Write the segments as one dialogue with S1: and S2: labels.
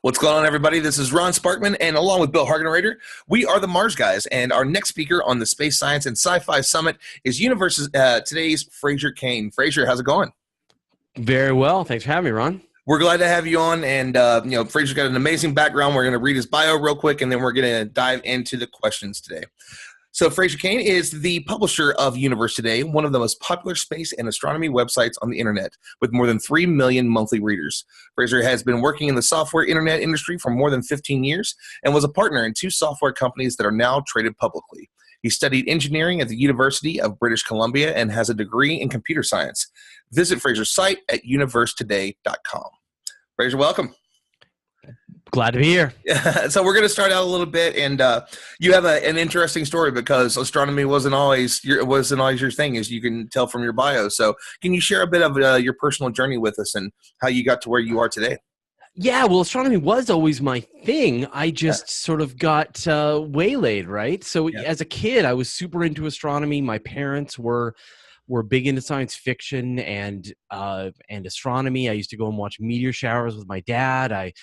S1: What's going on, everybody? This is Ron Sparkman, and along with Bill Hargenrader, we are the Mars Guys, and our next speaker on the Space Science and Sci-Fi Summit is today's Fraser Cain. Fraser, how's it going?
S2: Very well. Thanks for having me, Ron.
S1: We're glad to have you on, and Fraser's got an amazing background. We're going to read his bio real quick, and then we're going to dive into the questions today. So Fraser Cain is the publisher of Universe Today, one of the most popular space and astronomy websites on the internet, with more than 3 million monthly readers. Fraser has been working in the software internet industry for more than 15 years and was a partner in 2 software companies that are now traded publicly. He studied engineering at the University of British Columbia and has a degree in computer science. Visit Fraser's site at universetoday.com. Fraser, welcome.
S2: Glad to be here.
S1: So we're going to start out a little bit, and you have an interesting story because astronomy wasn't always your thing, as you can tell from your bio. So can you share a bit of your personal journey with us and how you got to where you are today?
S2: Yeah, well, astronomy was always my thing. I just sort of got waylaid, right? So as a kid, I was super into astronomy. My parents were big into science fiction and astronomy. I used to go and watch meteor showers with my dad.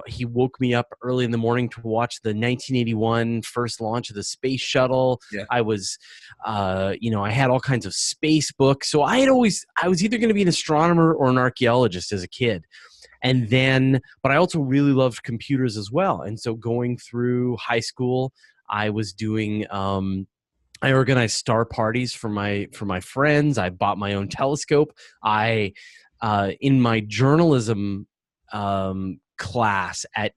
S2: He woke me up early in the morning to watch the 1981 first launch of the space shuttle. Yeah. I was, I had all kinds of space books. So I was either going to be an astronomer or an archaeologist as a kid. But I also really loved computers as well. And so going through high school, I was doing, I organized star parties for my friends. I bought my own telescope. In my journalism, class at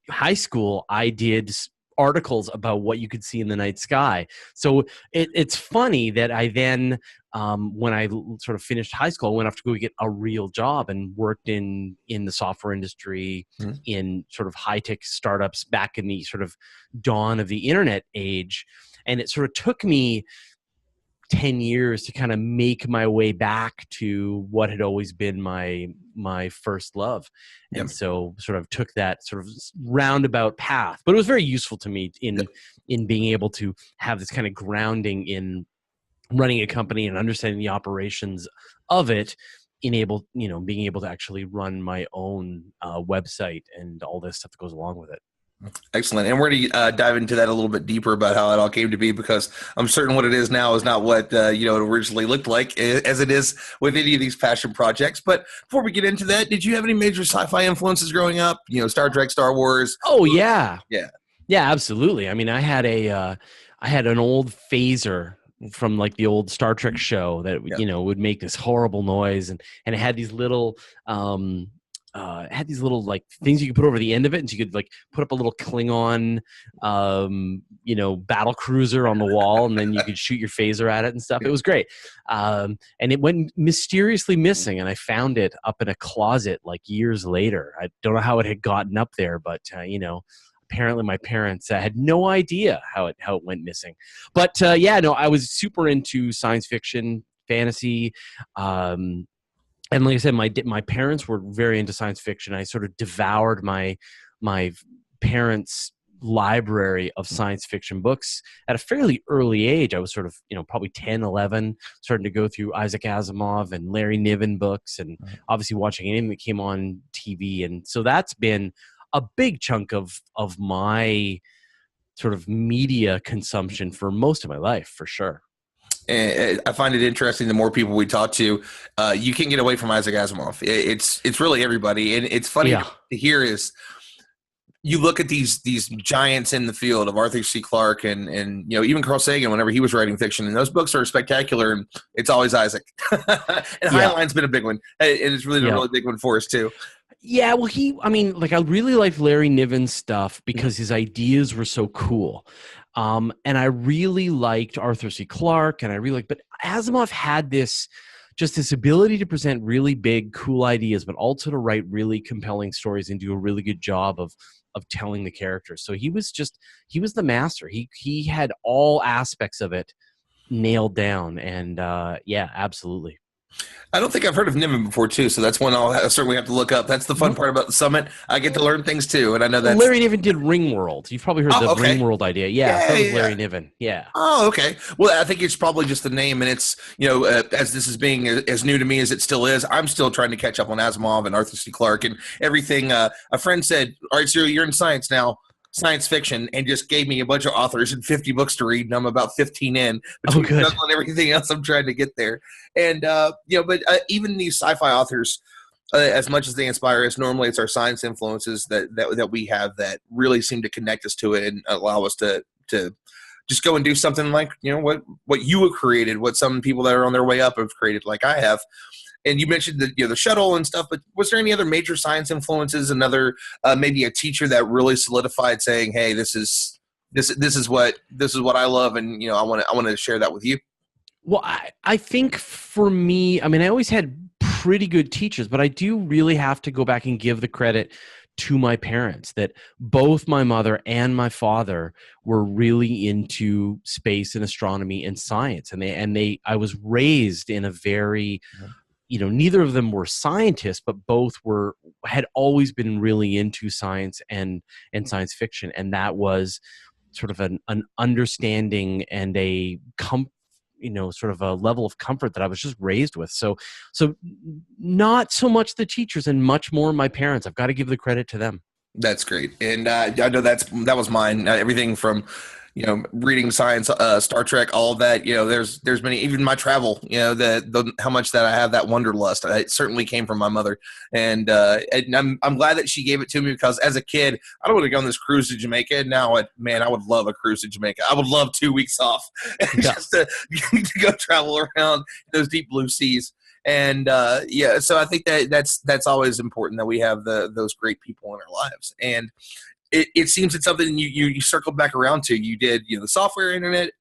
S2: high school, I did articles about what you could see in the night sky. So it's funny that I then, when I sort of finished high school, I went off to go get a real job and worked in the software industry, in sort of high-tech startups back in the sort of dawn of the internet age. And it sort of took me 10 years to kind of make my way back to what had always been my first love. And so sort of took that sort of roundabout path, but it was very useful to me in being able to have this kind of grounding in running a company and understanding the operations of it, being able to actually run my own website and all this stuff that goes along with it.
S1: Excellent. And we're going to dive into that a little bit deeper about how it all came to be, because I'm certain what it is now is not what it originally looked like, as it is with any of these passion projects. But before we get into that, did you have any major sci-fi influences growing up? Star Trek, Star Wars?
S2: Oh, yeah.
S1: Yeah,
S2: absolutely. I mean, I had an old phaser from like the old Star Trek show that, would make this horrible noise. And it had these little, like things you could put over the end of it, and so you could like put up a little Klingon, battle cruiser on the wall, and then you could shoot your phaser at it and stuff. It was great. And it went mysteriously missing, and I found it up in a closet like years later. I don't know how it had gotten up there, but apparently my parents had no idea how it went missing. But I was super into science fiction, fantasy. And like I said, my parents were very into science fiction. I sort of devoured my parents' library of science fiction books at a fairly early age. I was sort of, probably 10, 11, starting to go through Isaac Asimov and Larry Niven books, and obviously watching anything that came on TV. And so that's been a big chunk of my sort of media consumption for most of my life, for sure.
S1: And I find it interesting. The more people we talk to, you can't get away from Isaac Asimov. It's really everybody, and it's funny to hear is you look at these giants in the field of Arthur C. Clarke and even Carl Sagan whenever he was writing fiction, and those books are spectacular, and it's always Isaac. And Highline's been a big one, and it's really been a really big one for us too.
S2: Yeah, well, I really liked Larry Niven's stuff because his ideas were so cool. And I really liked Arthur C. Clarke, but Asimov had this ability to present really big, cool ideas, but also to write really compelling stories and do a really good job of telling the characters. So he was the master. He had all aspects of it nailed down, and absolutely.
S1: I don't think I've heard of Niven before, too. So that's one I'll certainly have to look up. That's the fun part about the summit. I get to learn things too, and I know that's.
S2: Larry Niven did Ringworld. You've probably heard the
S1: Oh, okay.
S2: Ringworld idea. Yeah, so
S1: Yeah,
S2: that was
S1: yeah,
S2: Larry
S1: yeah.
S2: Niven. Yeah.
S1: Oh, okay. Well, I think it's probably just the name, and it's as this is being as new to me as it still is. I'm still trying to catch up on Asimov and Arthur C. Clarke and everything. A friend said, "All right, so you're in science now, science fiction," and just gave me a bunch of authors and 50 books to read, and I'm about 15 in between
S2: good.
S1: and everything else. I'm trying to get there, and but even these sci-fi authors. As much as they inspire us, normally it's our science influences that we have that really seem to connect us to it and allow us to just go and do something like what you have created, what some people that are on their way up have created, like I have. And you mentioned the shuttle and stuff, but was there any other major science influences? Another maybe a teacher that really solidified, saying, "Hey, this is what I love, and I want to share that with you."
S2: Well, I think for me, I mean, I always had pretty good teachers, but I do really have to go back and give the credit to my parents, that both my mother and my father were really into space and astronomy and science. And I was raised in a very, neither of them were scientists, but both had always been really into science and science fiction. And that was sort of an understanding and a sort of a level of comfort that I was just raised with. So not so much the teachers and much more my parents. I've got to give the credit to them.
S1: That's great, and I know that was mine. Everything from reading science, Star Trek, all of that. There's many, even my travel. How much that I have that wanderlust. It certainly came from my mother, and I'm glad that she gave it to me, because as a kid, I don't want to go on this cruise to Jamaica. Now, I would love a cruise to Jamaica. I would love 2 weeks off just to go travel around those deep blue seas. And so I think that's always important, that we have those great people in our lives. And it seems it's something you circled back around to. You did the software internet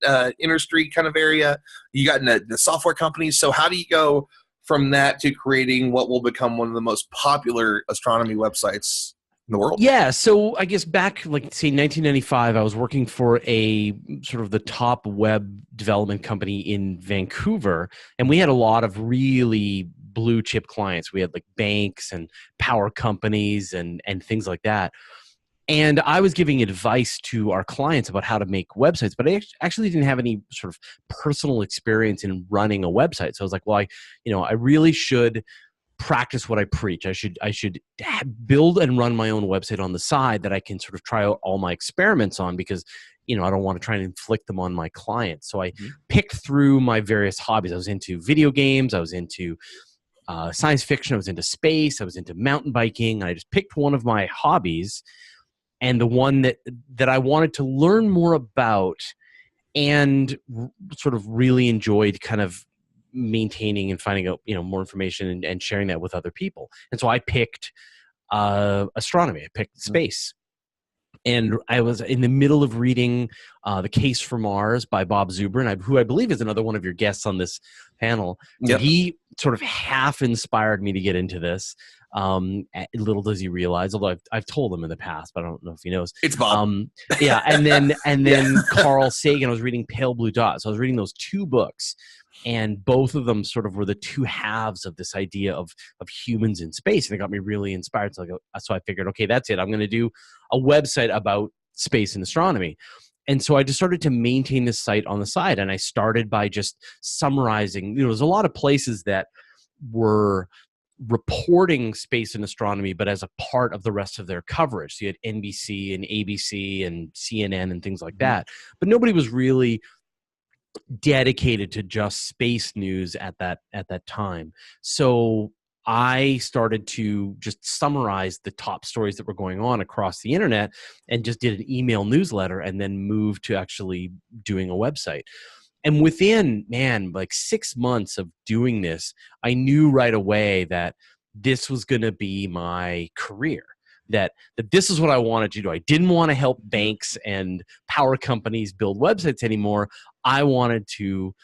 S1: industry kind of area. You got in the software companies. So how do you go from that to creating what will become one of the most popular astronomy websites in the world?
S2: Yeah, so I guess back, like, say, 1995, I was working for a sort of the top web development company in Vancouver, and we had a lot of really blue chip clients. We had like banks and power companies and things like that. And I was giving advice to our clients about how to make websites, but I actually didn't have any sort of personal experience in running a website. So I was like, well, I really should practice what I preach. I should build and run my own website on the side that I can sort of try out all my experiments on, because I don't want to try and inflict them on my clients. So I picked through my various hobbies. I was into video games. I was into science fiction. I was into space. I was into mountain biking. I just picked one of my hobbies, and the one that I wanted to learn more about, and sort of really enjoyed kind of maintaining and finding out more information and sharing that with other people. And so I picked astronomy. I picked space. And I was in the middle of reading The Case for Mars by Bob Zubrin, who I believe is another one of your guests on this panel. So he sort of half inspired me to get into this. Little does he realize, although I've told him in the past, but I don't know if he knows.
S1: It's Bob.
S2: And then Carl Sagan. I was reading Pale Blue Dot. So I was reading those two books, and both of them sort of were the two halves of this idea of humans in space, and it got me really inspired. So I figured, okay, that's it. I'm going to do a website about space and astronomy. And so I just started to maintain this site on the side, and I started by just summarizing. There's a lot of places that were reporting space and astronomy, but as a part of the rest of their coverage. So you had NBC and ABC and CNN and things like that, but nobody was really dedicated to just space news at that time. So I started to just summarize the top stories that were going on across the internet, and just did an email newsletter, and then moved to actually doing a website. And within, like 6 months of doing this, I knew right away that this was going to be my career, that this is what I wanted to do. I didn't want to help banks and power companies build websites anymore. I wanted to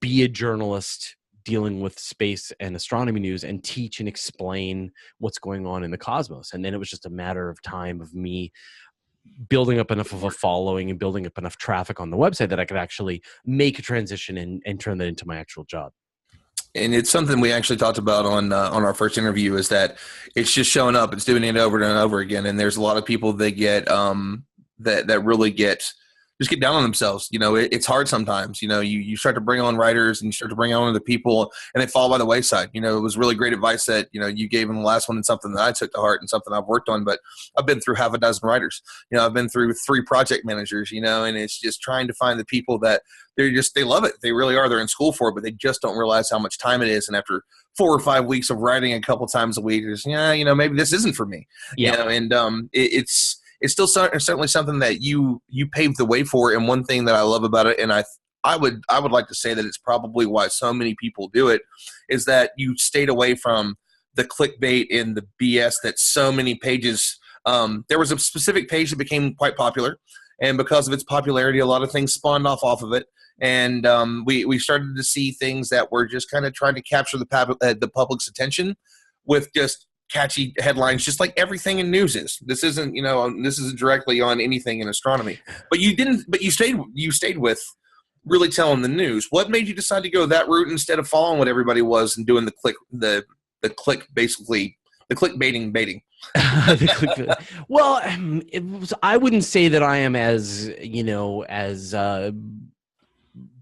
S2: be a journalist dealing with space and astronomy news, and teach and explain what's going on in the cosmos. And then it was just a matter of time of me building up enough of a following and building up enough traffic on the website that I could actually make a transition and turn that into my actual job.
S1: And it's something we actually talked about on our first interview, is that it's just showing up, it's doing it over and over again. And there's a lot of people that get that really get down on themselves. It's hard sometimes. You start to bring on writers and you start to bring on other people, and they fall by the wayside. It was really great advice that you gave in the last one, and something that I took to heart and something I've worked on. But I've been through half a dozen writers. I've been through 3 project managers. And it's just trying to find the people that they love it. They really are. They're in school for it, but they just don't realize how much time it is. And after 4 or 5 weeks of writing a couple times a week, maybe this isn't for me.
S2: Yeah.
S1: It's still certainly something that you paved the way for. And one thing that I love about it, and I would like to say that it's probably why so many people do it, is that you stayed away from the clickbait and the BS that so many pages. There was a specific page that became quite popular, and because of its popularity, a lot of things spawned off of it. And we started to see things that were just kind of trying to capture the public's attention with just catchy headlines, just like everything in news is. This isn't directly on anything in astronomy. But you stayed with really telling the news. What made you decide to go that route instead of following what everybody was and doing the clickbaiting?
S2: Well, I wouldn't say that I am as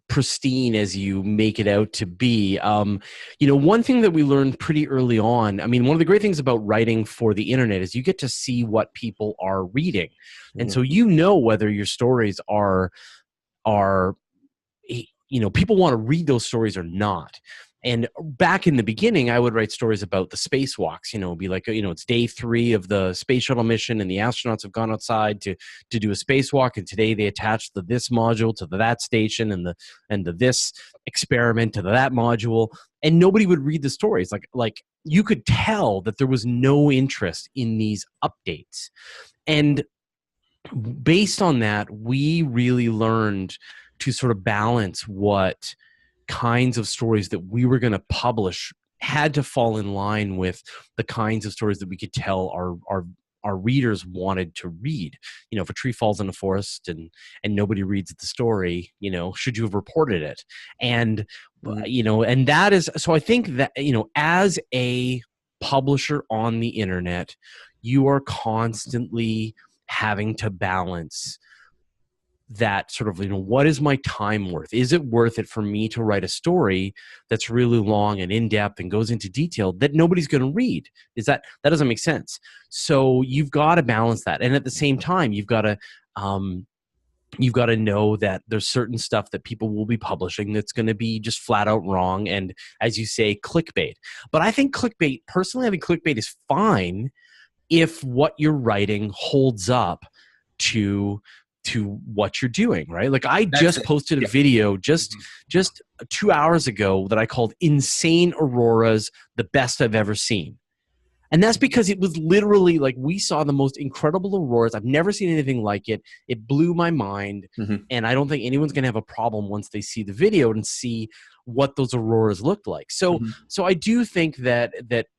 S2: pristine as you make it out to be. One thing that we learned pretty early on, one of the great things about writing for the internet is you get to see what people are reading. And so whether your stories are people want to read those stories or not. And back in the beginning, I would write stories about the spacewalks. Be like, it's day 3 of the space shuttle mission, and the astronauts have gone outside to do a spacewalk. And today they attached this module to that station, and the this experiment to that module. And nobody would read the stories. Like you could tell that there was no interest in these updates. And based on that, we really learned to sort of balance what kinds of stories that we were going to publish had to fall in line with the kinds of stories that we could tell our readers wanted to read. If a tree falls in a forest and nobody reads the story, should you have reported it? And and that is, so I think that as a publisher on the internet, you are constantly having to balance that sort of, what is my time worth? Is it worth it for me to write a story that's really long and in-depth and goes into detail that nobody's going to read? That doesn't make sense. So you've got to balance that. And at the same time, you've got to know that there's certain stuff that people will be publishing that's going to be just flat out wrong. And as you say, clickbait. But I think personally, I think clickbait is fine if what you're writing holds up to what you're doing, right? Like I just posted a video just 2 hours ago that I called "Insane Auroras, the Best I've Ever Seen." And that's because it was literally like, we saw the most incredible auroras. I've never seen anything like it. It blew my mind. And I don't think anyone's going to have a problem once they see the video and see what those auroras looked like. So I do think that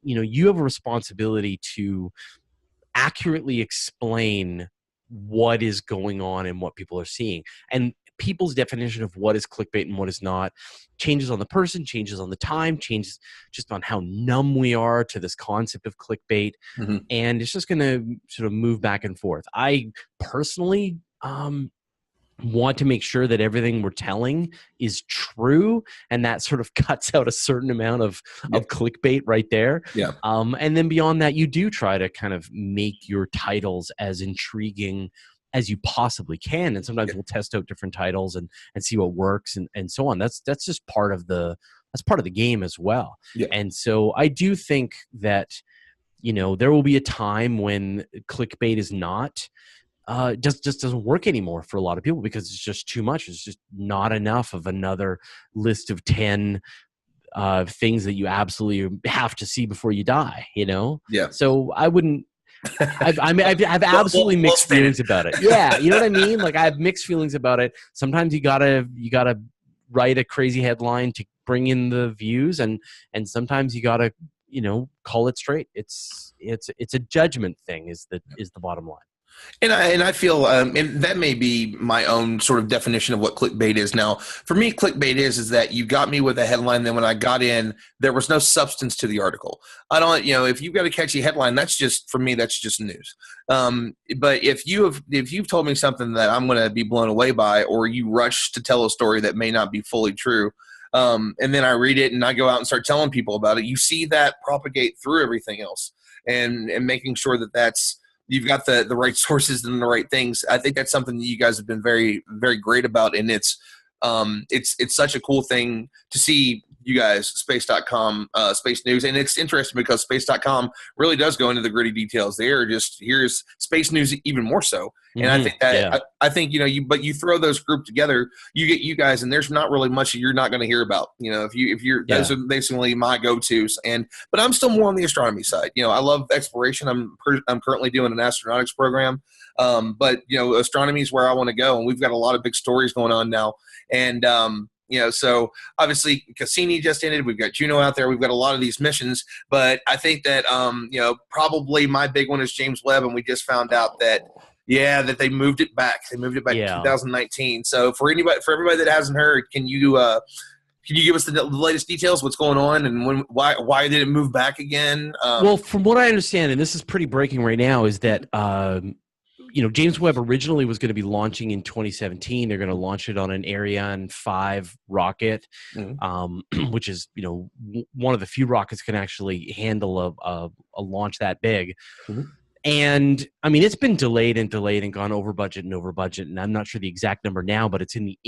S2: you have a responsibility to accurately explain what is going on and what people are seeing. And people's definition of what is clickbait and what is not changes on the person, changes on the time, changes just on how numb we are to this concept of clickbait. And it's just going to sort of move back and forth. I personally want to make sure that everything we're telling is true, and that sort of cuts out a certain amount of clickbait right there. And then beyond that, you do try to kind of make your titles as intriguing as you possibly can, and sometimes we'll test out different titles and see what works and so on. That's just part of the game as well. And so I do think that there will be a time when clickbait is not just doesn't work anymore for a lot of people, because it's just too much. It's just not enough of another list of 10 things that you absolutely have to see before you die, So I wouldn't, I've absolutely mixed feelings about it. Yeah. You know what I mean? Like, I have mixed feelings about it. Sometimes you gotta write a crazy headline to bring in the views, and sometimes you gotta, call it straight. It's a judgment thing is the bottom line.
S1: And I feel and that may be my own sort of definition of what clickbait is. Now, for me, clickbait is that you got me with a headline. Then when I got in, there was no substance to the article. I don't, if you've got a catchy headline, that's just for me. That's just news. But if you've told me something that I'm going to be blown away by, or you rush to tell a story that may not be fully true, and then I read it and I go out and start telling people about it, you see that propagate through everything else, and making sure that that's you've got the right sources and the right things. I think that's something that you guys have been very, very great about. And it's such a cool thing to see you guys, space.com, space news. And it's interesting because space.com really does go into the gritty details. They are just, here's space news even more so. And I think that, I think, but you throw those group together, you get you guys, and there's not really much you're not going to hear about, those are basically my go-tos. But I'm still more on the astronomy side. I love exploration. I'm currently doing an astronautics program. But astronomy is where I want to go. And we've got a lot of big stories going on now. And, so obviously Cassini just ended. We've got Juno out there. We've got a lot of these missions, but I think that, probably my big one is James Webb. And we just found out that they moved it back. They moved it back to 2019. So for everybody that hasn't heard, can you give us the latest details? What's going on, and why did it move back again?
S2: Well, from what I understand, and this is pretty breaking right now, is that James Webb originally was going to be launching in 2017. They're going to launch it on an Ariane 5 rocket, which is one of the few rockets that can actually handle a launch that big. Mm-hmm. And I mean, it's been delayed and gone over budget. And I'm not sure the exact number now, but it's in the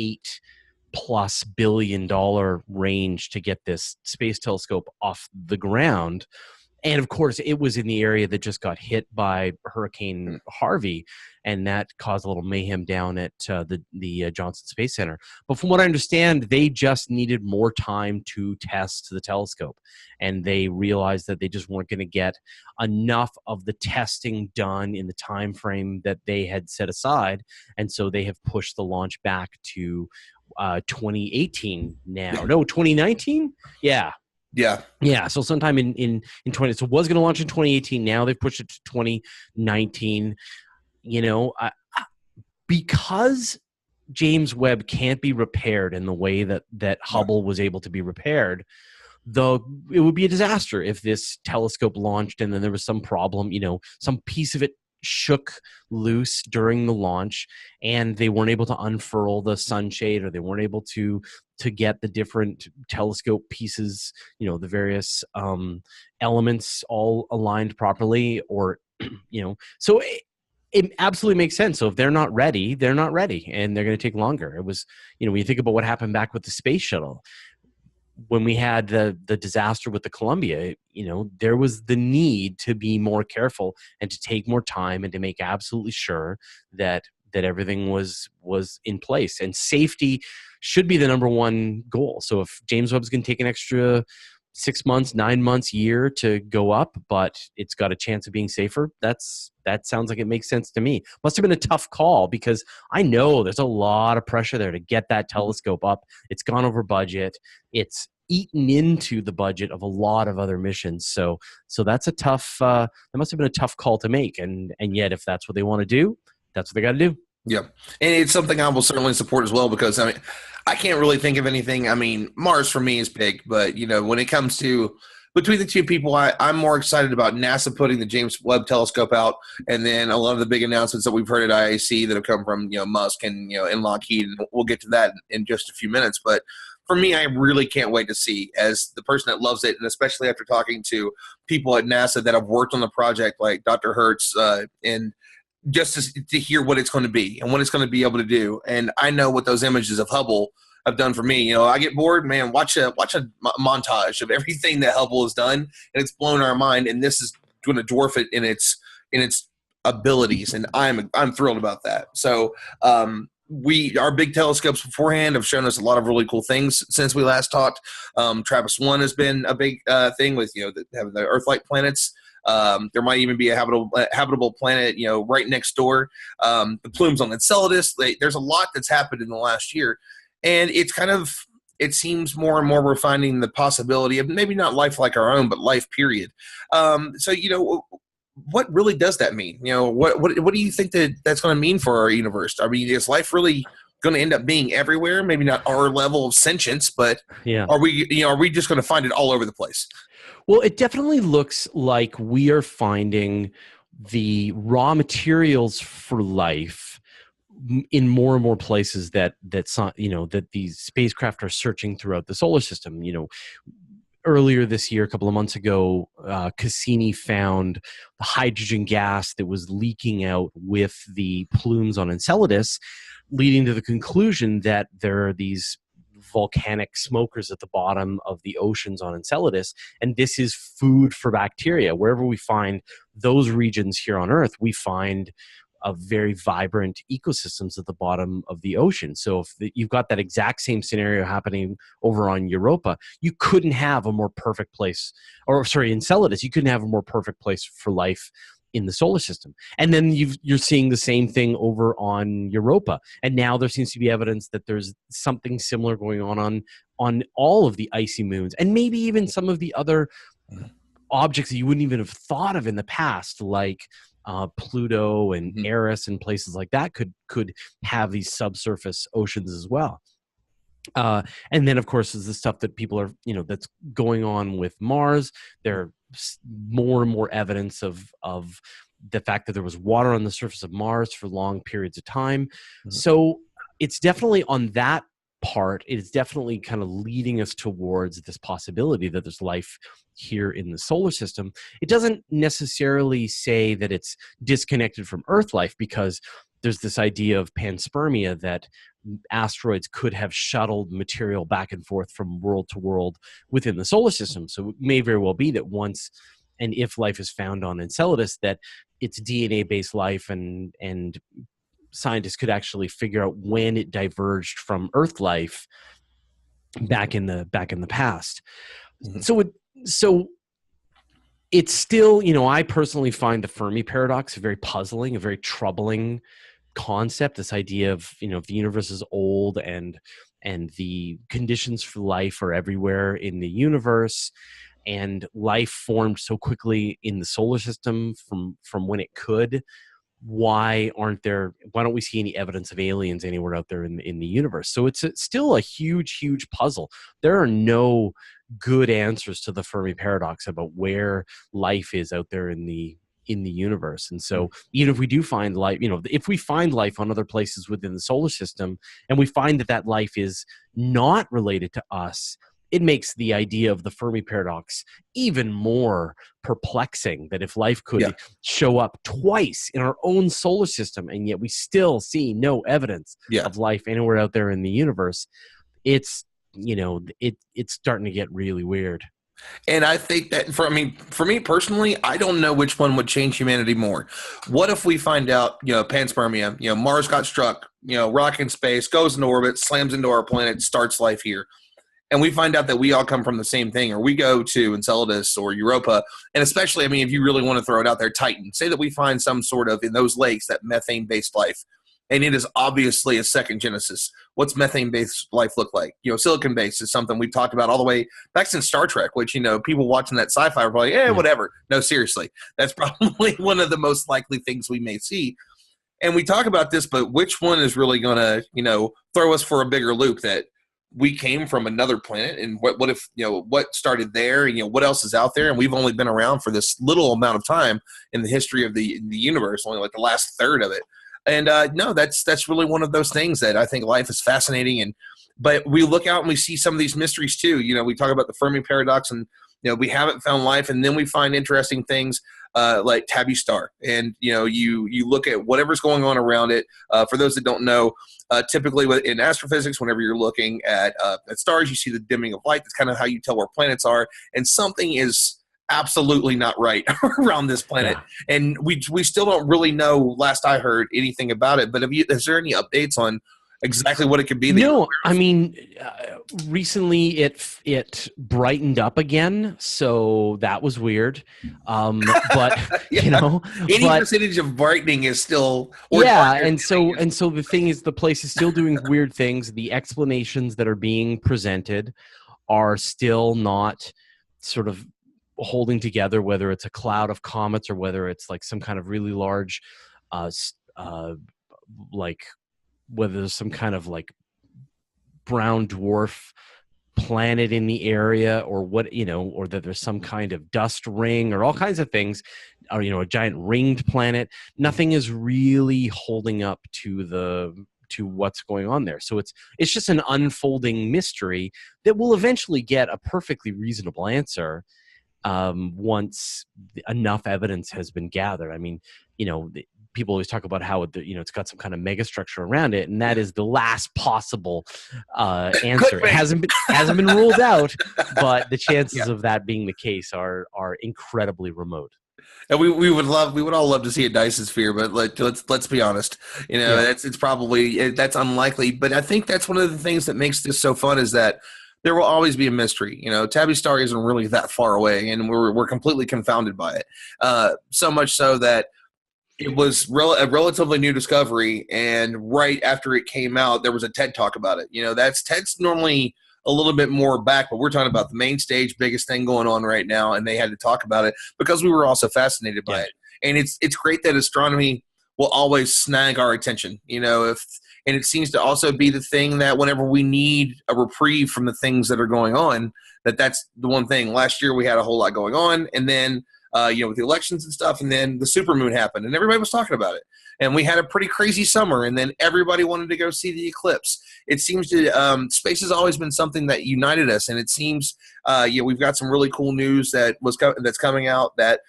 S2: $8+ billion range to get this space telescope off the ground. And of course, it was in the area that just got hit by Hurricane Harvey, and that caused a little mayhem down at the Johnson Space Center. But from what I understand, they just needed more time to test the telescope, and they realized that they just weren't going to get enough of the testing done in the time frame that they had set aside, and so they have pushed the launch back to 2018 now. No, 2019? Yeah. Yeah. So sometime in 20, so it was going to launch in 2018. Now they've pushed it to 2019. Because James Webb can't be repaired in the way that Hubble was able to be repaired, it would be a disaster if this telescope launched and then there was some problem, some piece of it shook loose during the launch and they weren't able to unfurl the sunshade, or they weren't able to get the different telescope pieces, the various elements all aligned properly, or so it absolutely makes sense. So if they're not ready, they're not ready, and they're going to take longer. It was, when you think about what happened back with the space shuttle, when we had the disaster with the Columbia, there was the need to be more careful and to take more time and to make absolutely sure that everything was in place, and safety should be the number one goal. So if James Webb's going to take an extra 6 months, 9 months, year to go up, but it's got a chance of being safer, that sounds like it makes sense to me. Must have been a tough call, because I know there's a lot of pressure there to get that telescope up. It's gone over budget. It's eaten into the budget of a lot of other missions. So that's a tough, that must have been a tough call to make. And yet, if that's what they want to do, that's what they got to do.
S1: Yeah. And it's something I will certainly support as well, because I can't really think of anything. Mars for me is big, but when it comes to between the two people, I'm more excited about NASA putting the James Webb telescope out, and then a lot of the big announcements that we've heard at IAC that have come from Musk and and Lockheed, and we'll get to that in just a few minutes. But for me, I really can't wait to see, as the person that loves it, and especially after talking to people at NASA that have worked on the project, like Dr. Hertz, and just to hear what it's going to be and what it's going to be able to do. And I know what those images of Hubble have done for me. I get bored, man, watch a montage of everything that Hubble has done, and it's blown our mind. And this is going to dwarf it in its abilities. And I'm thrilled about that. So, our big telescopes beforehand have shown us a lot of really cool things since we last talked. TRAPPIST-1 has been a big thing with, having the Earth-like planets. There might even be a habitable planet, right next door. The plumes on Enceladus. There's a lot that's happened in the last year, and it seems more and more we're finding the possibility of maybe not life like our own, but life period. So what really does that mean? What do you think that's going to mean for our universe? I mean, is life really going to end up being everywhere? Maybe not our level of sentience, but
S2: Yeah.
S1: are we just going to find it all over the place?
S2: Well, it definitely looks like we are finding the raw materials for life in more and more places that these spacecraft are searching throughout the solar system. Earlier this year, a couple of months ago, Cassini found the hydrogen gas that was leaking out with the plumes on Enceladus, leading to the conclusion that there are these volcanic smokers at the bottom of the oceans on Enceladus, and this is food for bacteria. Wherever we find those regions here on Earth, we find a very vibrant ecosystems at the bottom of the ocean. So if you've got that exact same scenario happening over on Europa, you couldn't have a more perfect place, Enceladus, you couldn't have a more perfect place for life in the solar system. And then you're seeing the same thing over on Europa. And now there seems to be evidence that there's something similar going on all of the icy moons, and maybe even some of the other objects that you wouldn't even have thought of in the past, like Pluto and Eris and places like that could have these subsurface oceans as well. And then, of course, is the stuff that people are, that's going on with Mars. There more and more evidence of the fact that there was water on the surface of Mars for long periods of time. So it's definitely on that part, it is definitely kind of leading us towards this possibility that there's life here in the solar system. It doesn't necessarily say that it's disconnected from Earth life, because there's this idea of panspermia, that asteroids could have shuttled material back and forth from world to world within the solar system. So it may very well be that once and if life is found on Enceladus, that it's DNA-based life, and scientists could actually figure out when it diverged from Earth life back in the past. So it's still, I personally find the Fermi paradox very puzzling, a very troubling concept. This idea of, if the universe is old and the conditions for life are everywhere in the universe, and life formed so quickly in the solar system from when it could, why don't we see any evidence of aliens anywhere out there in the universe? So it's still a huge puzzle. There are no good answers to the Fermi paradox about where life is out there in the universe. And so even if we do find life, if we find life on other places within the solar system, and we find that life is not related to us, it makes the idea of the Fermi paradox even more perplexing, that if life could show up twice in our own solar system, and yet we still see no evidence of life anywhere out there in the universe, it's starting to get really weird.
S1: And I think that for me personally, I don't know which one would change humanity more. What if we find out, panspermia, Mars got struck, rock in space, goes into orbit, slams into our planet, starts life here. And we find out that we all come from the same thing, or we go to Enceladus or Europa, and especially, if you really want to throw it out there, Titan. Say that we find some sort of, in those lakes, that methane-based life, and it is obviously a second Genesis. What's methane-based life look like? Silicon-based is something we've talked about all the way back since Star Trek, which, people watching that sci-fi are probably, whatever. No, seriously. That's probably one of the most likely things we may see. And we talk about this, but which one is really going to, throw us for a bigger loop, that we came from another planet, and what if, what started there, and, what else is out there, and we've only been around for this little amount of time in the history of the universe, only like the last third of it. And no, that's really one of those things that I think life is fascinating. But we look out and we see some of these mysteries too. We talk about the Fermi paradox, and we haven't found life, and then we find interesting things like Tabby Star, and you look at whatever's going on around it. For those that don't know, typically in astrophysics, whenever you're looking at stars, you see the dimming of light. That's kind of how you tell where planets are, and something is absolutely not right around this planet. Yeah. And we still don't really know, last I heard, anything about it. But is there any updates on exactly what it could be?
S2: No, recently it brightened up again, so that was weird. But
S1: any percentage of brightening is still
S2: and so the thing is, the place is still doing weird things. The explanations that are being presented are still not sort of holding together, whether it's a cloud of comets or whether it's like some kind of really large, like whether there's some kind of like brown dwarf planet in the area, or what, or that there's some kind of dust ring or all kinds of things, or a giant ringed planet. Nothing is really holding up to what's going on there. So it's just an unfolding mystery that will eventually get a perfectly reasonable answer once enough evidence has been gathered. I mean, people always talk about how it's got some kind of megastructure around it, and that is the last possible answer. It hasn't been ruled out, but the chances of that being the case are incredibly remote.
S1: And we would all love to see a Dyson sphere, but let's be honest, it's probably that's unlikely. But I think that's one of the things that makes this so fun, is that there will always be a mystery. Tabby Star isn't really that far away, and we're completely confounded by it. So much so that it was a relatively new discovery, and right after it came out, there was a TED Talk about it. Ted's normally a little bit more back, but we're talking about the main stage, biggest thing going on right now, and they had to talk about it because we were also fascinated by it. And it's great that astronomy will always snag our attention, and it seems to also be the thing that whenever we need a reprieve from the things that are going on, that's the one thing. Last year we had a whole lot going on, and then with the elections and stuff, and then the supermoon happened, and everybody was talking about it. And we had a pretty crazy summer, and then everybody wanted to go see the eclipse. It seems to space has always been something that united us, and it seems we've got some really cool news that's coming out that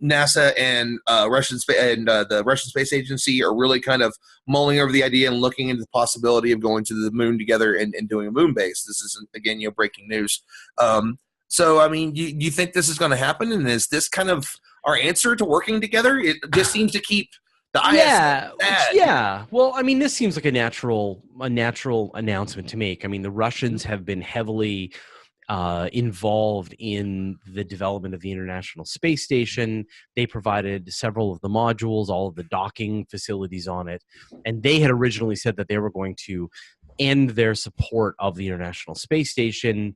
S1: NASA and the Russian Space Agency are really kind of mulling over the idea and looking into the possibility of going to the moon together and doing a moon base. This is again breaking news. So, I mean, you think this is going to happen, and is this kind of our answer to working together? It just seems to keep the ISS sad.
S2: Yeah. Well, I mean, this seems like a natural announcement to make. I mean, the Russians have been heavily involved in the development of the International Space Station. They provided several of the modules, all of the docking facilities on it, and they had originally said that they were going to end their support of the International Space Station.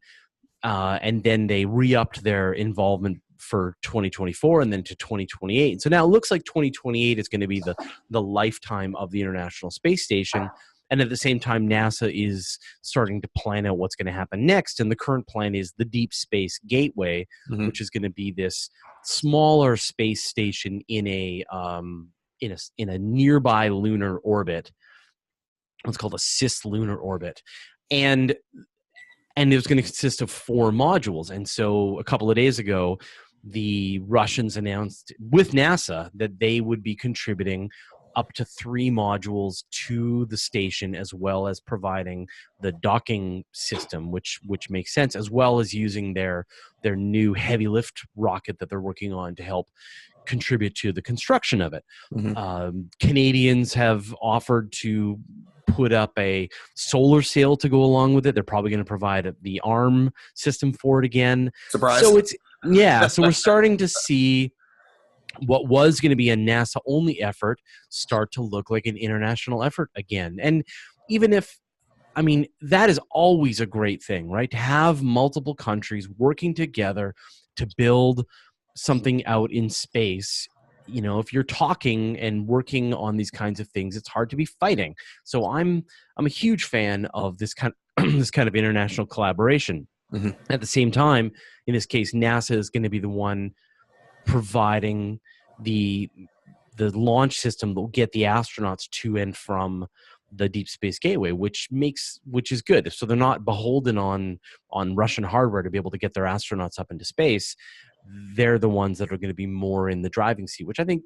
S2: And then they re-upped their involvement for 2024 and then to 2028. And so now it looks like 2028 is going to be the lifetime of the International Space Station. And at the same time, NASA is starting to plan out what's going to happen next. And the current plan is the Deep Space Gateway, which is going to be this smaller space station in a nearby lunar orbit. It's called a cislunar orbit. And it was going to consist of 4 modules. And so a couple of days ago, the Russians announced with NASA that they would be contributing up to 3 modules to the station, as well as providing the docking system, which makes sense, as well as using their new heavy lift rocket that they're working on to help contribute to the construction of it. Canadians have offered to put up a solar sail to go along with it. They're probably going to provide the arm system for it again.
S1: Surprise.
S2: So so we're starting to see what was going to be a NASA-only effort start to look like an international effort again. And even if, I mean, that is always a great thing, right? To have multiple countries working together to build something out in space. If you're talking and working on these kinds of things, it's hard to be fighting. So I'm a huge fan of this kind of international collaboration. At the same time, in this case, NASA is going to be the one providing the launch system that will get the astronauts to and from the Deep Space Gateway, which is good. So they're not beholden on Russian hardware to be able to get their astronauts up into space. They're the ones that are going to be more in the driving seat, which I think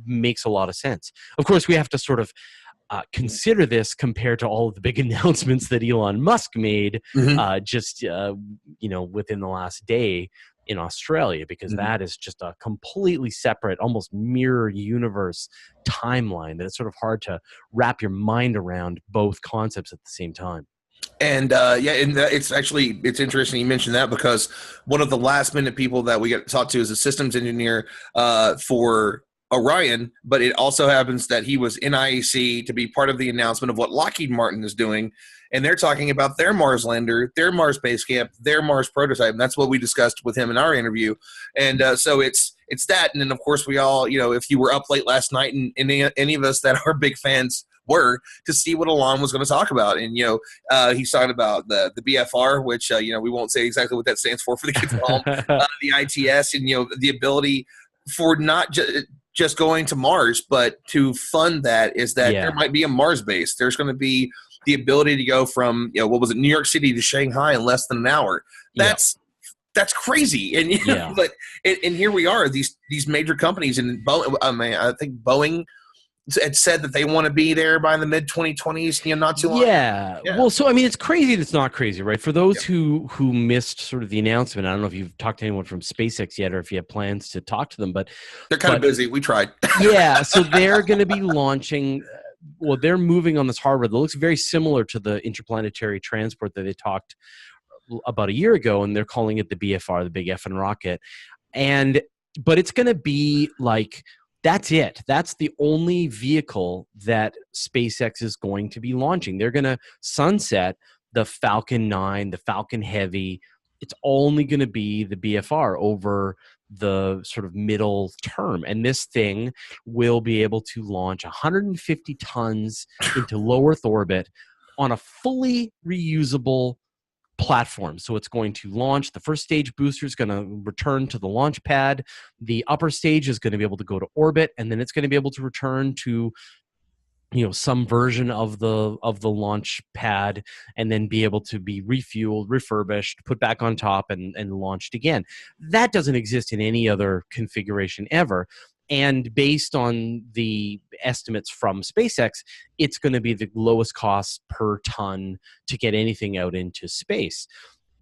S2: makes a lot of sense. Of course, we have to sort of consider this compared to all of the big announcements that Elon Musk made within the last day in Australia, because that is just a completely separate, almost mirror universe timeline that it's sort of hard to wrap your mind around both concepts at the same time.
S1: And it's interesting you mentioned that, because one of the last minute people that we got to talk to is a systems engineer for Orion, but it also happens that he was in IAC to be part of the announcement of what Lockheed Martin is doing. And they're talking about their Mars lander, their Mars base camp, their Mars prototype. And that's what we discussed with him in our interview. And so it's that. And then, of course, we all, if you were up late last night, and any of us that are big fans were, to see what Alon was going to talk about. And, he's talking about the BFR, which, we won't say exactly what that stands for the kids at home, the ITS, and, the ability for not just going to Mars, but to fund that is that there might be a Mars base. There's going to be the ability to go from, New York City to Shanghai in less than an hour. That's crazy. And and here we are, these major companies, and I think Boeing had said that they want to be there by the mid 2020s, not too long.
S2: Yeah. Well, so I mean, it's crazy. It's not crazy, right? For those who missed sort of the announcement, I don't know if you've talked to anyone from SpaceX yet, or if you have plans to talk to them, but
S1: they're kind of busy. We tried.
S2: So they're going to be launching. Well, they're moving on this hardware that looks very similar to the interplanetary transport that they talked about a year ago, and they're calling it the BFR, the Big Effin' Rocket. But it's going to be like, that's it. That's the only vehicle that SpaceX is going to be launching. They're going to sunset the Falcon 9, the Falcon Heavy. It's only going to be the BFR over the sort of middle term. And this thing will be able to launch 150 tons into low Earth orbit on a fully reusable platform. So it's going to launch. The first stage booster is going to return to the launch pad. The upper stage is going to be able to go to orbit, and then it's going to be able to return to some version of the launch pad, and then be able to be refueled, refurbished, put back on top, and launched again. That doesn't exist in any other configuration ever. And based on the estimates from SpaceX, it's going to be the lowest cost per ton to get anything out into space.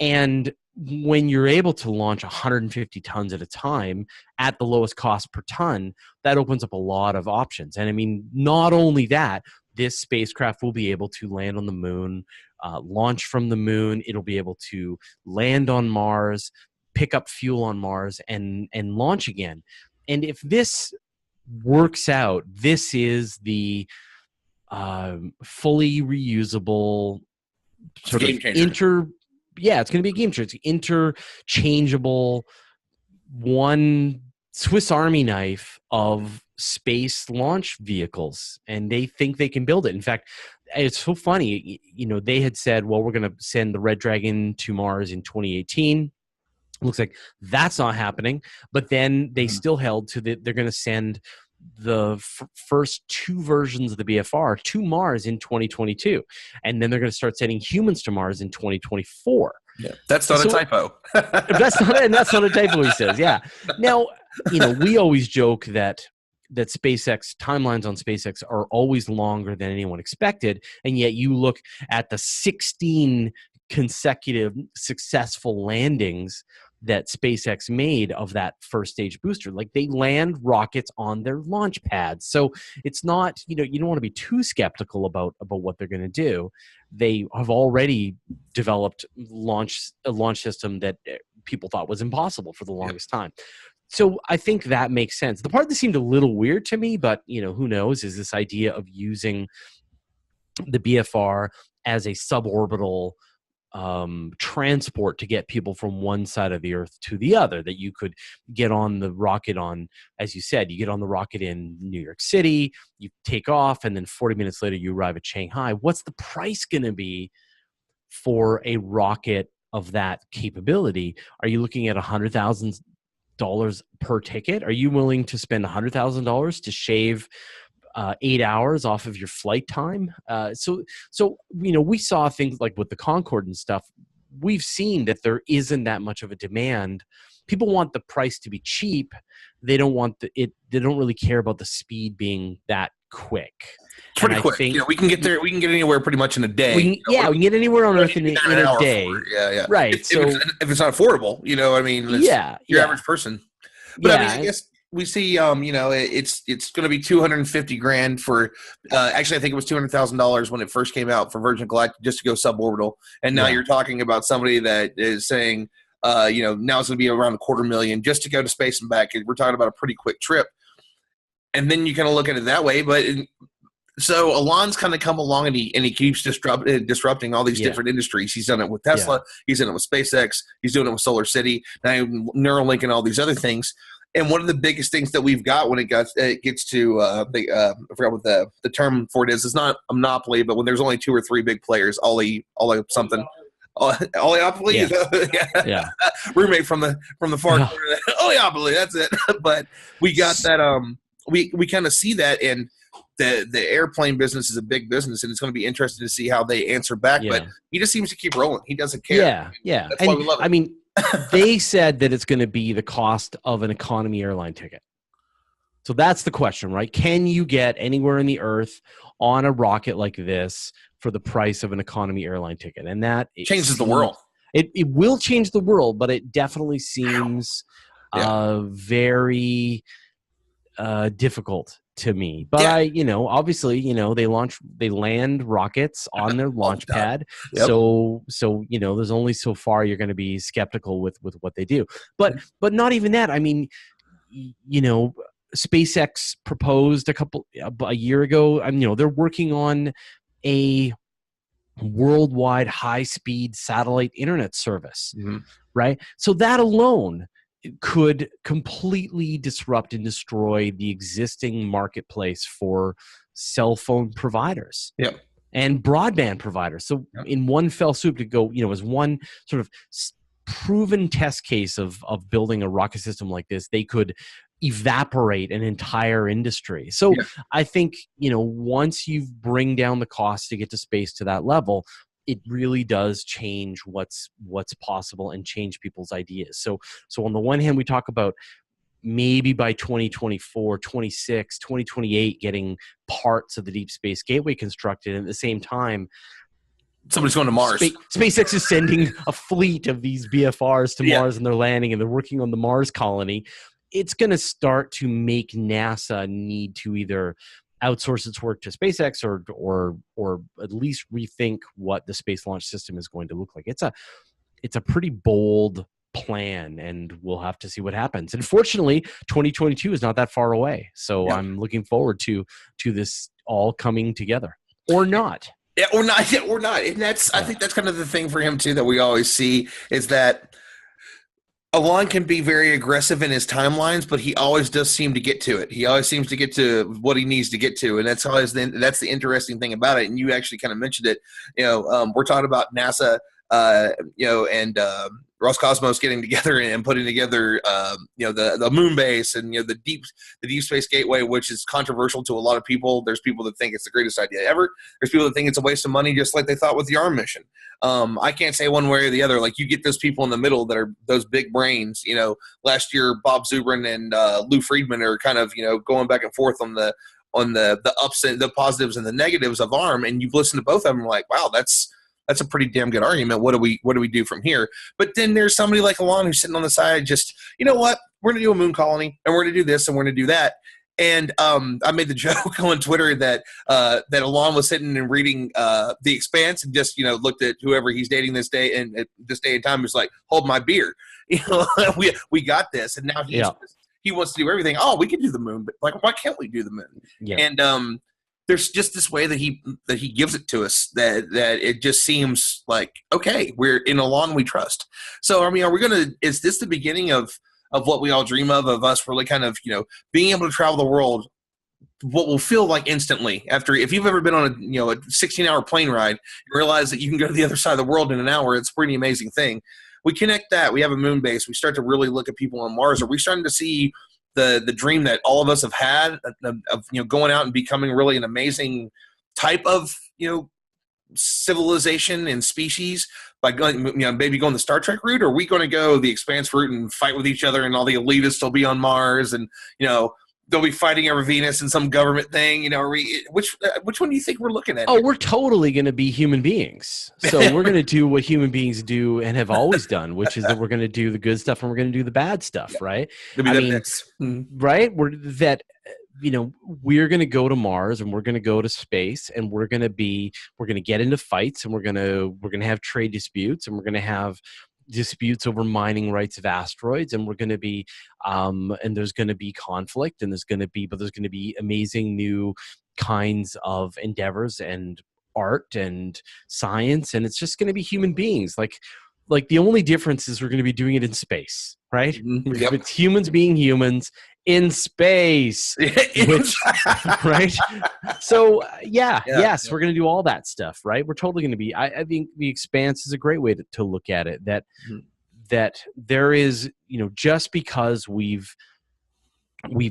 S2: And when you're able to launch 150 tons at a time at the lowest cost per ton, that opens up a lot of options. And I mean, not only that, this spacecraft will be able to land on the moon, launch from the moon. It'll be able to land on Mars, pick up fuel on Mars, and launch again. And if this works out, this is the fully reusable sort of it's going to be a game changer. It's interchangeable, one Swiss Army knife of space launch vehicles, and they think they can build it. In fact, it's so funny. They had said, well, we're going to send the Red Dragon to Mars in 2018. Looks like that's not happening, but then they still held to they're going to send the first two versions of the BFR to Mars in 2022, and then they're going to start sending humans to Mars in 2024.
S1: Yeah, that's not a typo.
S2: that's not a typo, he says. Yeah. Now, we always joke that SpaceX timelines on SpaceX are always longer than anyone expected, and yet you look at the 16 consecutive successful landings that SpaceX made of that first stage booster. Like, they land rockets on their launch pads. So it's not, you don't want to be too skeptical about what they're going to do. They have already developed a launch system that people thought was impossible for the longest time. So I think that makes sense. The part that seemed a little weird to me, but who knows, is this idea of using the BFR as a suborbital transport to get people from one side of the Earth to the other, that you could get on the rocket as you said, you get on the rocket in New York City, you take off, and then 40 minutes later you arrive at Shanghai. What's the price going to be for a rocket of that capability? Are you looking at $100,000 per ticket? Are you willing to spend $100,000 to shave 8 hours off of your flight time? So we saw things like with the Concorde and stuff. We've seen that there isn't that much of a demand. People want the price to be cheap. They don't want they don't really care about the speed being that quick.
S1: It's pretty quick. We can get there. We can get anywhere pretty much in a day.
S2: We can get anywhere on Earth in a day.
S1: Yeah.
S2: Right.
S1: If it's not affordable, your average person. But I guess we see, it's going to be $250,000 for. Actually, I think it was $200,000 when it first came out for Virgin Galactic, just to go suborbital. And now you're talking about somebody that is saying, now it's going to be around $250,000 just to go to space and back. We're talking about a pretty quick trip. and then you kind of look at it that way. But so Elon's kind of come along, and he keeps disrupting all these different industries. He's done it with Tesla. He's done it with SpaceX. He's doing it with Solar City. Now Neuralink and all these other things. And one of the biggest things that we've got when it gets to I forgot what the term for it is. It's not a monopoly, but when there's only 2 or 3 big players, Ollie something. Oleopoly,
S2: yeah.
S1: Roommate from the far corner. Oleopoly, that's it. But we got that. We kind of see that, and the airplane business is a big business, and it's going to be interesting to see how they answer back. But he just seems to keep rolling. He doesn't care.
S2: Yeah.
S1: That's why we love it.
S2: I mean, they said that it's going to be the cost of an economy airline ticket. So that's the question, right? Can you get anywhere in the earth on a rocket like this for the price of an economy airline ticket? And that
S1: changes the world.
S2: It will change the world, but it definitely seems very difficult to me. But obviously, they land rockets on their launch pad. Yep. So there's only so far you're going to be skeptical with what they do. But not even that. I mean, SpaceX proposed a year ago. They're working on a worldwide high-speed satellite internet service, right? So that alone could completely disrupt and destroy the existing marketplace for cell phone providers and broadband providers. So in one fell swoop to go, as one sort of proven test case of building a rocket system like this, they could evaporate an entire industry. So I think, once you bring down the cost to get to space to that level, it really does change what's possible and change people's ideas. So on the one hand, we talk about maybe by 2024, 26, 2028, getting parts of the Deep Space Gateway constructed. And at the same time,
S1: somebody's going to Mars.
S2: SpaceX is sending a fleet of these BFRs to Mars, and they're landing, and they're working on the Mars colony. It's going to start to make NASA need to either outsource its work to SpaceX or at least rethink what the space launch system is going to look like. It's a pretty bold plan, and we'll have to see what happens. And fortunately, 2022 is not that far away. So I'm looking forward to this all coming together, or not.
S1: Yeah, or not. Yeah, or not. And I think that's kind of the thing for him too that we always see is that Elon can be very aggressive in his timelines, but he always does seem to get to it. He always seems to get to what he needs to get to, and that's the interesting thing about it. And you actually kind of mentioned it. We're talking about NASA, and Roscosmos getting together and putting together, the moon base and the deep space gateway, which is controversial to a lot of people. There's people that think it's the greatest idea ever. There's people that think it's a waste of money, just like they thought with the ARM mission. I can't say one way or the other. Like, you get those people in the middle that are those big brains. Last year Bob Zubrin and Lou Friedman are kind of going back and forth on the ups and the positives and the negatives of ARM, and you've listened to both of them, like, wow, that's a pretty damn good argument. What do we do from here? But then there's somebody like Elon who's sitting on the side, just, you know what? We're going to do a moon colony, and we're going to do this, and we're going to do that. And I made the joke on Twitter that Elon was sitting and reading The Expanse and just looked at whoever he's dating this day and at this day and time was like, hold my beer, we got this. And now he wants to do everything. Oh, we can do the moon, but like, why can't we do the moon? Yeah. And there's just this way that he gives it to us that it just seems like, okay, we're in Elon, we trust. So, I mean, is this the beginning of what we all dream of us really kind of, being able to travel the world, what will feel like instantly after, if you've ever been on a 16-hour plane ride, you realize that you can go to the other side of the world in an hour. It's a pretty amazing thing. We connect that. We have a moon base. We start to really look at people on Mars. Are we starting to see the dream that all of us have had of going out and becoming really an amazing type of civilization and species by going maybe going the Star Trek route? Or are we going to go the Expanse route and fight with each other, and all the elitists will be on Mars, and they'll be fighting over Venus in some government thing? Which one do you think we're looking at?
S2: Oh, we're totally going to be human beings. So we're going to do what human beings do and have always done, which is that we're going to do the good stuff and we're going to do the bad stuff, right? Right? We're going to go to Mars, and we're going to go to space, and we're going to get into fights, and we're going to have trade disputes, and we're going to have disputes over mining rights of asteroids, and we're going to be and there's going to be conflict, and there's going to be amazing new kinds of endeavors and art and science, and it's just going to be human beings. Like the only difference is we're going to be doing it in space, right?
S1: Mm-hmm. Yep.
S2: It's humans being humans in space, which, right? So yes, we're going to do all that stuff, right? We're totally going to be. I think The Expanse is a great way to look at it. That there is, just because we've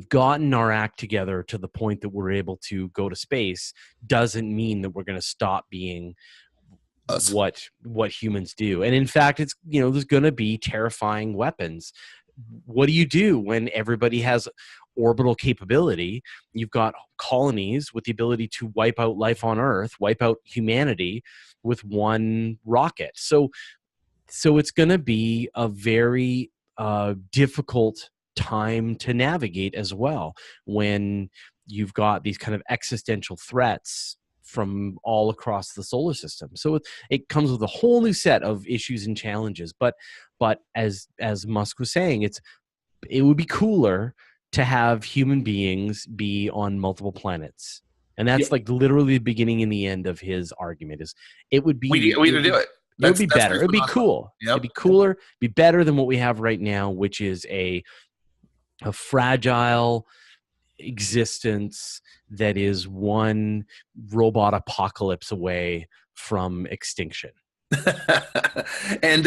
S2: gotten our act together to the point that we're able to go to space doesn't mean that we're going to stop being
S1: us.
S2: What humans do. And in fact, it's, there's going to be terrifying weapons. What do you do when everybody has orbital capability? You've got colonies with the ability to wipe out life on Earth, wipe out humanity with one rocket. So it's going to be a very difficult time to navigate as well, when you've got these kind of existential threats from all across the solar system. So it comes with a whole new set of issues and challenges. But as Musk was saying, it would be cooler to have human beings be on multiple planets. And that's like literally the beginning and the end of his argument. Is it would be
S1: we to do it.
S2: It would be better. It would be cool.
S1: Yep.
S2: It'd be cooler, be better than what we have right now, which is a fragile existence that is one robot apocalypse away from extinction.
S1: And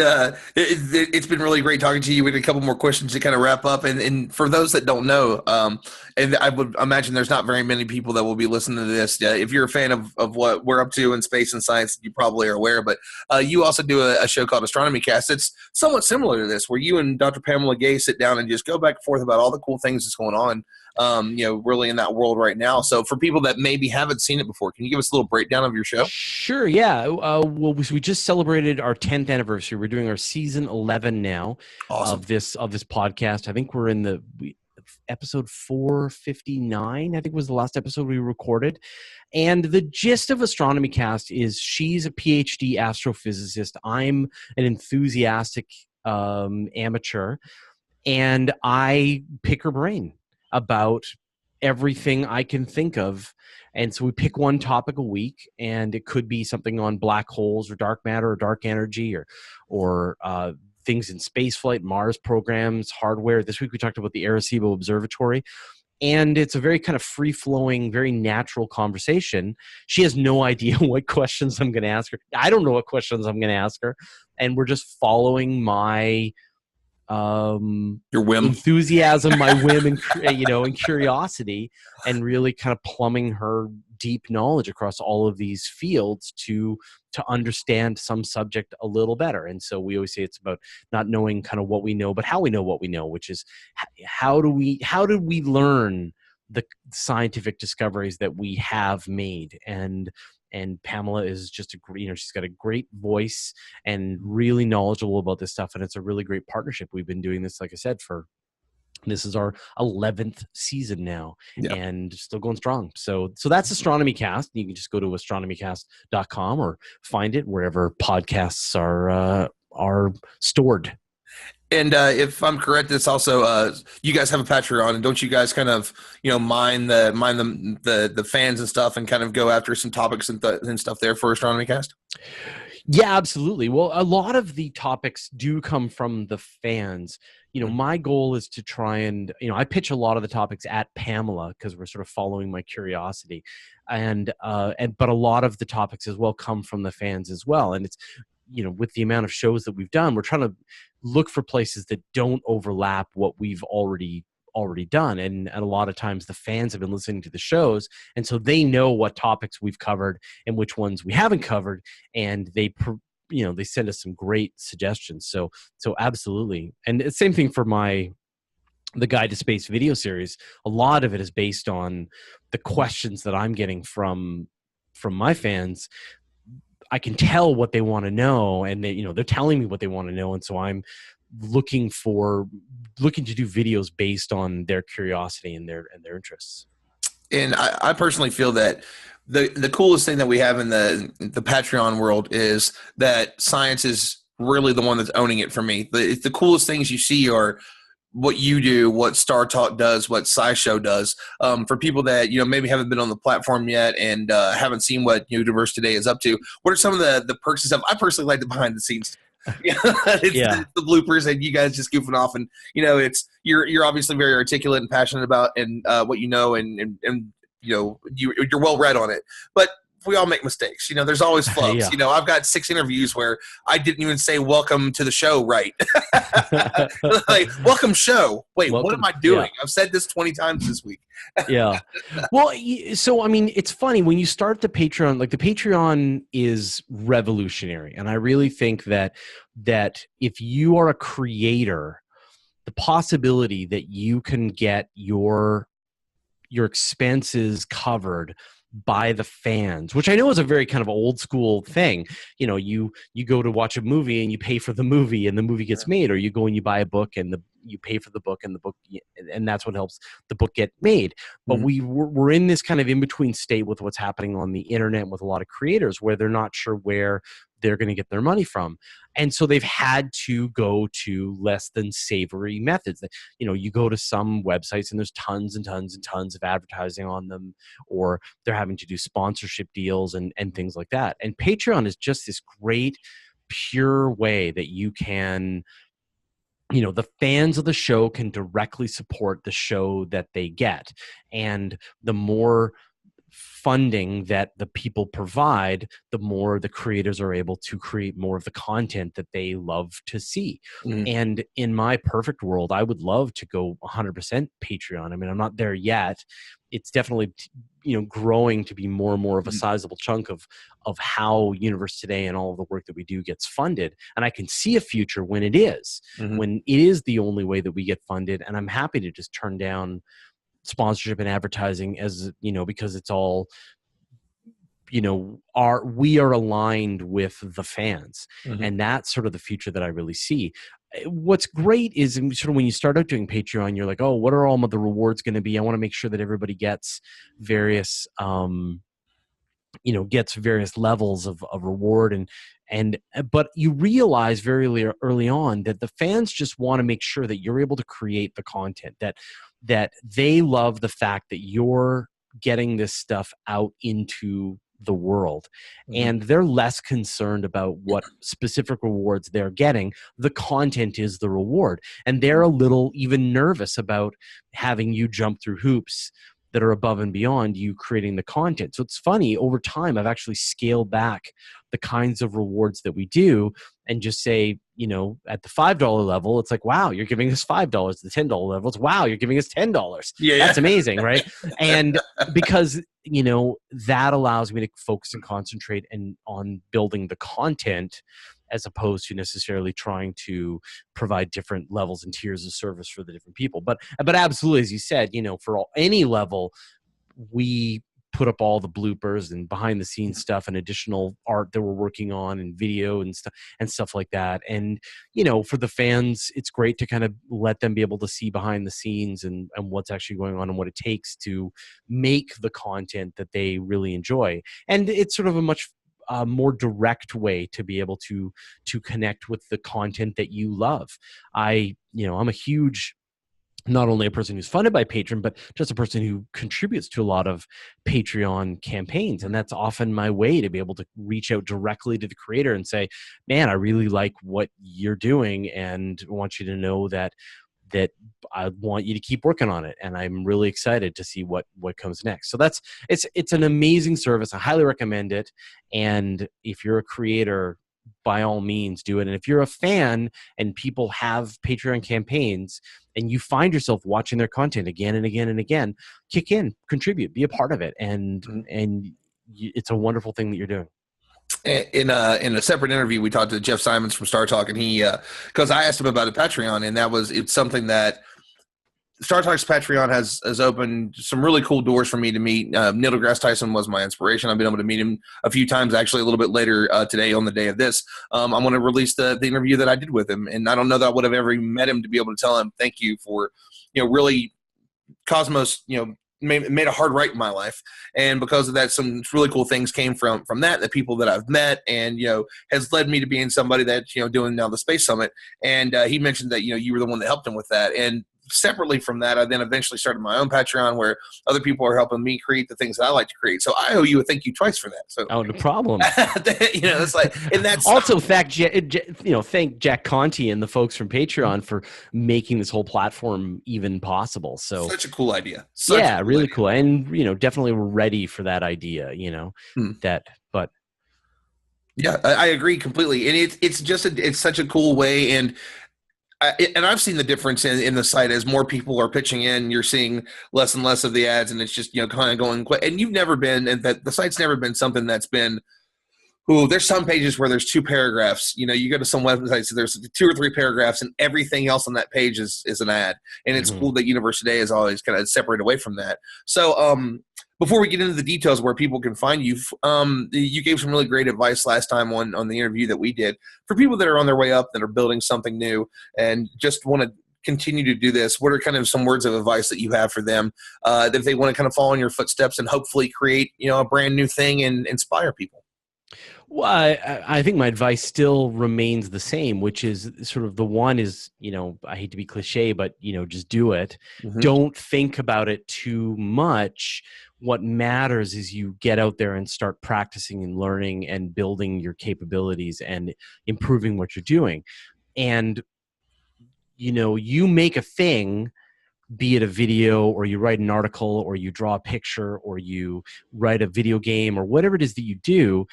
S1: it's been really great talking to you. We had a couple more questions to kind of wrap up. And for those that don't know, and I would imagine there's not very many people that will be listening to this. If you're a fan of what we're up to in space and science, you probably are aware. But you also do a show called Astronomy Cast. It's somewhat similar to this, where you and Dr. Pamela Gay sit down and just go back and forth about all the cool things that's going on, really in that world right now. So for people that maybe haven't seen it before, can you give us a little breakdown of your show?
S2: Sure, yeah. Well, we just celebrated our 10th anniversary. We're doing our season 11 now.
S1: Awesome.
S2: of this podcast. I think we're in episode 459, I think was the last episode we recorded. And the gist of Astronomy Cast is she's a PhD astrophysicist. I'm an enthusiastic amateur, and I pick her brain about everything I can think of. And so we pick one topic a week, and it could be something on black holes or dark matter or dark energy or things in spaceflight, Mars programs, hardware. This week we talked about the Arecibo Observatory. And it's a very kind of free-flowing, very natural conversation. She has no idea what questions I'm going to ask her. I don't know what questions I'm going to ask her. And we're just following my
S1: your whim,
S2: enthusiasm, my whim, and curiosity, and really kind of plumbing her deep knowledge across all of these fields to understand some subject a little better. And so we always say it's about not knowing kind of what we know, but how we know what we know, which is how do we learn the scientific discoveries that we have made. And Pamela is just she's got a great voice and really knowledgeable about this stuff. And it's a really great partnership. We've been doing this, like I said, this is our 11th season now, and still going strong. So that's Astronomy Cast. You can just go to astronomycast.com or find it wherever podcasts are stored.
S1: And if I'm correct, it's also you guys have a Patreon, and don't you guys kind of mine the fans and stuff, and kind of go after some topics and stuff there for Astronomy Cast?
S2: Yeah, absolutely. Well, a lot of the topics do come from the fans. My goal is to try and I pitch a lot of the topics at Pamela because we're sort of following my curiosity, but a lot of the topics as well come from the fans as well. And it's with the amount of shows that we've done, we're trying to look for places that don't overlap what we've already done. And a lot of times the fans have been listening to the shows, and so they know what topics we've covered and which ones we haven't covered, and they send us some great suggestions. So absolutely. And the same thing for the Guide to Space video series. A lot of it is based on the questions that I'm getting from my fans. I can tell what they want to know, and they're telling me what they want to know. And so I'm looking to do videos based on their curiosity and their interests.
S1: And I personally feel that the coolest thing that we have in the Patreon world is that science is really the one that's owning it for me. The coolest things you see are what you do, what Star Talk does, what SciShow does. For people that maybe haven't been on the platform yet and haven't seen what Universe Today is up to, what are some of the perks and stuff? I personally like the behind the scenes. It's the bloopers and you guys just goofing off, and it's you're obviously very articulate and passionate about and what you know, and you're well read on it, but we all make mistakes. There's always flubs. I've got 6 interviews where I didn't even say welcome to the show right. Like, welcome show. Wait, what am I doing? I've said this 20 times this week.
S2: Yeah. Well, so, I mean, it's funny when you start the Patreon, like the Patreon is revolutionary. And I really think that if you are a creator, the possibility that you can get your expenses covered by the fans, which I know is a very kind of old school thing. You go to watch a movie and you pay for the movie and the movie gets made, or you go and you buy a book and you pay for the book and the book, and that's what helps the book get made. But we're in this kind of in-between state with what's happening on the internet with a lot of creators where they're not sure where they're going to get their money from. And so they've had to go to less than savory methods. You go to some websites and there's tons and tons and tons of advertising on them, or they're having to do sponsorship deals and things like that. And Patreon is just this great, pure way that you can, the fans of the show can directly support the show that they get. And the more funding that the people provide, the more the creators are able to create more of the content that they love to see. And in my perfect world, I would love to go 100% Patreon. I mean, I'm not there yet. It's definitely, growing to be more and more of a sizable chunk of how Universe Today and all of the work that we do gets funded. And I can see a future when it is, when it is the only way that we get funded. And I'm happy to just turn down sponsorship and advertising, as because it's all we are aligned with the fans, and that's sort of the future that I really see. What's great is sort of when you start out doing Patreon, you're like, oh, what are all of the rewards going to be? I want to make sure that everybody gets various gets various levels of reward, but you realize very early on that the fans just want to make sure that you're able to create the content, that they love the fact that you're getting this stuff out into the world, and they're less concerned about what specific rewards they're getting. The content is the reward, and they're a little even nervous about having you jump through hoops that are above and beyond you creating the content. So it's funny, over time, I've actually scaled back the kinds of rewards that we do and just say, at the $5 level, it's like, wow, you're giving us $5. The $10 level, it's wow, you're giving us $10. That's amazing, right? And because, that allows me to focus and concentrate on building the content, as opposed to necessarily trying to provide different levels and tiers of service for the different people. But absolutely, as you said, for any level, we put up all the bloopers and behind the scenes stuff and additional art that we're working on and video and stuff like that. And, for the fans, it's great to kind of let them be able to see behind the scenes and what's actually going on and what it takes to make the content that they really enjoy. And it's sort of a much more direct way to be able to connect with the content that you love. I'm a huge, not only a person who's funded by Patreon, but just a person who contributes to a lot of Patreon campaigns. And that's often my way to be able to reach out directly to the creator and say, man, I really like what you're doing and I want you to know that I want you to keep working on it. And I'm really excited to see what comes next. So it's an amazing service. I highly recommend it. And if you're a creator, by all means do it. And if you're a fan and people have Patreon campaigns and you find yourself watching their content again and again and again, kick in, contribute, be a part of it. And it's a wonderful thing that you're doing.
S1: In a separate interview, we talked to Jeff Simons from Star Talk, and he because I asked him about a Patreon, and it's something that Star Talk's Patreon has opened some really cool doors for me to meet. Neil deGrasse Tyson was my inspiration. I've been able to meet him a few times, actually a little bit later today on the day of this. I'm going to release the interview that I did with him, and I don't know that I would have ever met him to be able to tell him thank you for, really Cosmos, made a hard right in my life, and because of that, some really cool things came from that. The people that I've met, and has led me to being somebody that doing now the Space Summit. And he mentioned that you were the one that helped him with that, and separately from that, I then eventually started my own Patreon where other people are helping me create the things that I like to create. So I owe you a thank you twice for that. So
S2: no problem.
S1: It's like, and that's
S2: also thank Jack Conti and the folks from Patreon for making this whole platform even possible. So
S1: such a cool idea.
S2: Really idea. Cool. And definitely we're ready for that idea. But
S1: yeah, I agree completely. And it's just it's such a cool way. And I've seen the difference in the site as more people are pitching in. You're seeing less and less of the ads, and it's just kind of going. And you've never been, and that the site's never been something that's been. Ooh, there's some pages where there's 2 paragraphs. You go to some websites, there's 2 or 3 paragraphs, and everything else on that page is an ad. And it's cool that Universe Today is always kind of separated away from that. So before we get into the details where people can find you, you gave some really great advice last time on the interview that we did for people that are on their way up, that are building something new and just want to continue to do this. What are kind of some words of advice that you have for them that if they want to kind of follow in your footsteps and hopefully create a brand new thing and inspire people?
S2: Well, I think my advice still remains the same, which is sort of the one is, I hate to be cliche, but, just do it. Mm-hmm. Don't think about it too much. What matters is you get out there and start practicing and learning and building your capabilities and improving what you're doing. And, you make a thing, be it a video or you write an article or you draw a picture or you write a video game or whatever it is that you do,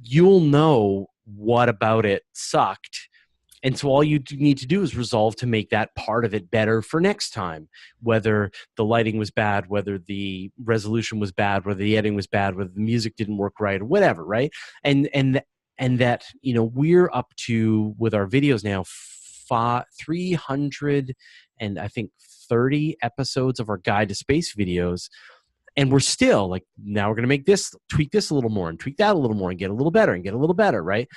S2: you'll know what about it sucked. And so all you need to do is resolve to make that part of it better for next time, whether the lighting was bad, whether the resolution was bad, whether the editing was bad, whether the music didn't work right, or whatever, right? And that, we're up to, with our videos now, 300 and I think 30 episodes of our Guide to Space videos. And we're still like, now we're going to make this, tweak this a little more and tweak that a little more and get a little better and get a little better, right?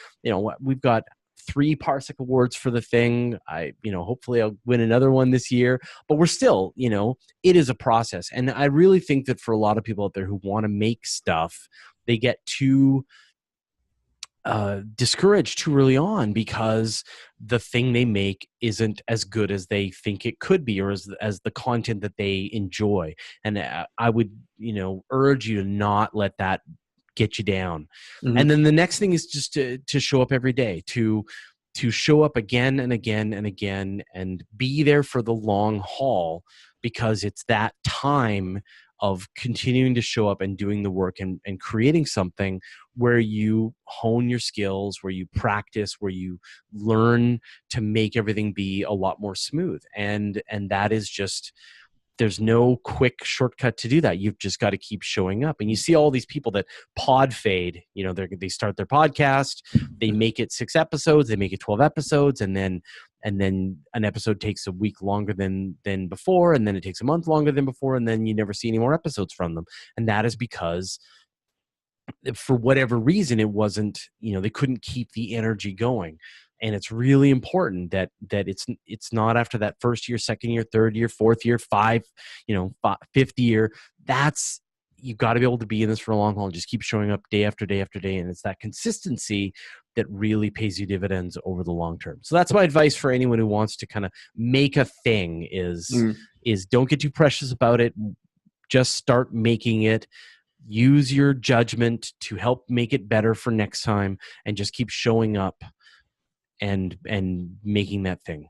S2: We've got 3 Parsec awards for the thing. Hopefully I'll win another one this year, but we're still, it is a process. And I really think that for a lot of people out there who want to make stuff, they get too discouraged too early on because the thing they make isn't as good as they think it could be or as the content that they enjoy. And I would, urge you to not let that get you down. Mm-hmm. And then the next thing is just to show up every day, to show up again and again and again and be there for the long haul, because it's that time of continuing to show up and doing the work and creating something where you hone your skills, where you practice, where you learn to make everything be a lot more smooth. And that is just, there's no quick shortcut to do that. You've just got to keep showing up. And you see all these people that pod fade, they start their podcast, they make it 6 episodes, they make it 12 episodes, and then an episode takes a week longer than before, and then it takes a month longer than before, and then you never see any more episodes from them. And that is because for whatever reason, it wasn't, they couldn't keep the energy going. And it's really important that it's not after that first year, second year, third year, fourth year, fifth year. You've got to be able to be in this for a long haul and just keep showing up day after day after day. And it's that consistency that really pays you dividends over the long term. So that's my advice for anyone who wants to kind of make a thing is don't get too precious about it. Just start making it. Use your judgment to help make it better for next time, and just keep showing up and making that thing.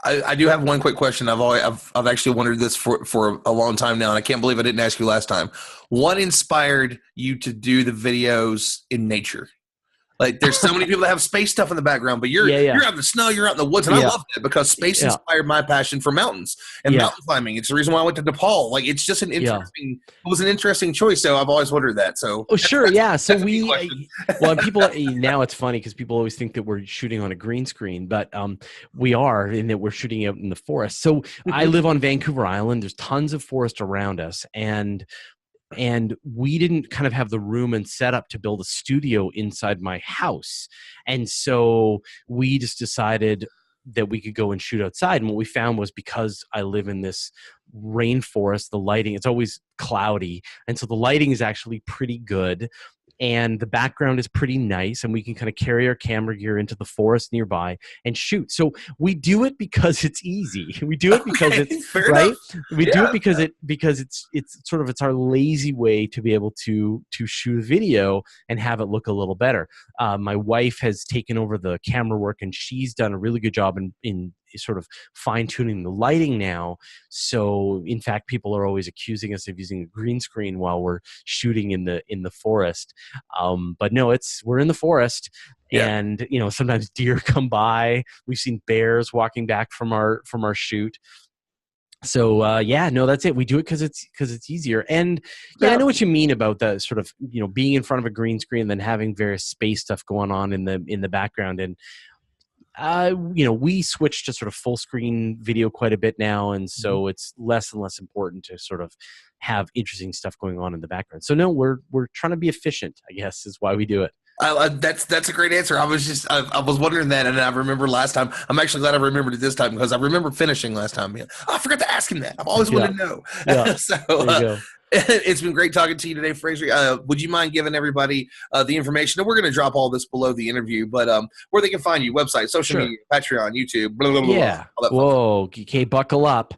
S1: I do have one quick question. I've actually wondered this for a long time now, and I can't believe I didn't ask you last time. What inspired you to do the videos in nature? Like, there's so many people that have space stuff in the background, but you're out in the snow, you're out in the woods, and I love that because space inspired my passion for mountains and mountain climbing. It's the reason why I went to Nepal. Like, it's just it was an interesting choice. So I've always wondered that. So
S2: sure, yeah. So people now it's funny because people always think that we're shooting on a green screen, but we are, in that we're shooting out in the forest. So I live on Vancouver Island. There's tons of forest around us, and we didn't kind of have the room and setup to build a studio inside my house. And so we just decided, that we could go and shoot outside. And what we found was, because I live in this rainforest, the lighting, it's always cloudy. And so the lighting is actually pretty good. And the background is pretty nice, and we can kind of carry our camera gear into the forest nearby and shoot. So we do it because it's easy. We do it because it's right. We do it because it's our lazy way to be able to shoot a video and have it look a little better. My wife has taken over the camera work, and she's done a really good job in sort of fine-tuning the lighting now. So in fact, people are always accusing us of using a green screen while we're shooting in the forest. But no, we're in the forest. And sometimes deer come by. We've seen bears walking back from our shoot. So that's it. We do it because it's easier. And I know what you mean about the sort of being in front of a green screen and then having various space stuff going on in the background. And we switched to sort of full screen video quite a bit now, and so it's less and less important to sort of have interesting stuff going on in the background. So no, we're trying to be efficient, I guess, is why we do it.
S1: That's a great answer. I was wondering that, and I remember last time. I'm actually glad I remembered it this time, because I remember finishing last time. I forgot to ask him that. I've always wanted to know.
S2: Yeah.
S1: So
S2: there you go.
S1: It's been great talking to you today, Fraser. Would you mind giving everybody the information? And we're going to drop all this below the interview, but where they can find you, website, social media, Patreon, YouTube, blah, blah, blah,
S2: yeah.
S1: blah,
S2: Whoa, okay, buckle up.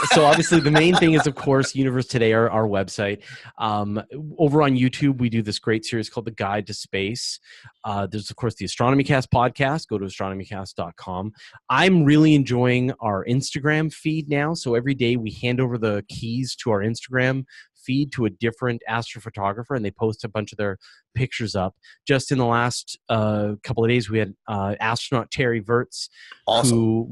S2: So obviously the main thing is, of course, Universe Today, our website. Over on YouTube, we do this great series called The Guide to Space. There's, of course, the Astronomy Cast podcast. Go to astronomycast.com. I'm really enjoying our Instagram feed now. So every day we hand over the keys to our Instagram feed to a different astrophotographer, and they post a bunch of their pictures up. Just in the last couple of days, we had astronaut Terry Virts, who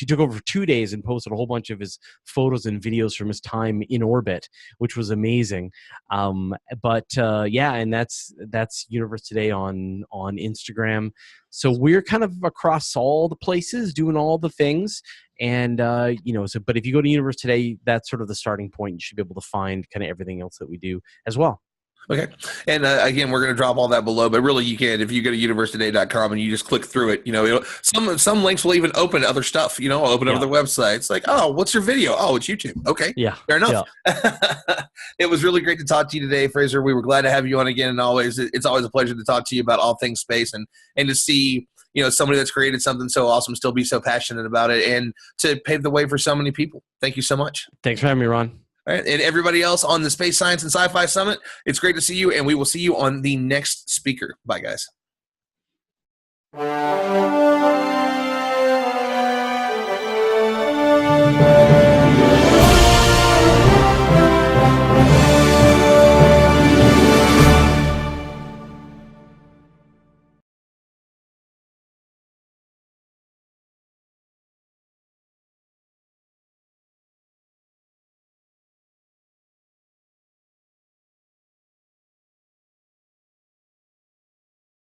S2: took over for 2 days and posted a whole bunch of his photos and videos from his time in orbit, which was amazing. And that's Universe Today on Instagram. So we're kind of across all the places doing all the things. And, but if you go to Universe Today, that's sort of the starting point. You should be able to find kind of everything else that we do as well.
S1: Okay. And again, we're going to drop all that below, but really you can, if you go to universetoday.com and you just click through it, some links will even open other stuff, open other websites like, oh, what's your video? Oh, it's YouTube. Okay.
S2: Yeah.
S1: Fair enough. Yeah. It was really great to talk to you today, Fraser. We were glad to have you on again. And it's always a pleasure to talk to you about all things space and to see, somebody that's created something so awesome still be so passionate about it and to pave the way for so many people. Thank you so much.
S2: Thanks for having me, Ron.
S1: All right, and everybody else on the Space Science and Sci-Fi Summit, it's great to see you, and we will see you on the next speaker. Bye, guys.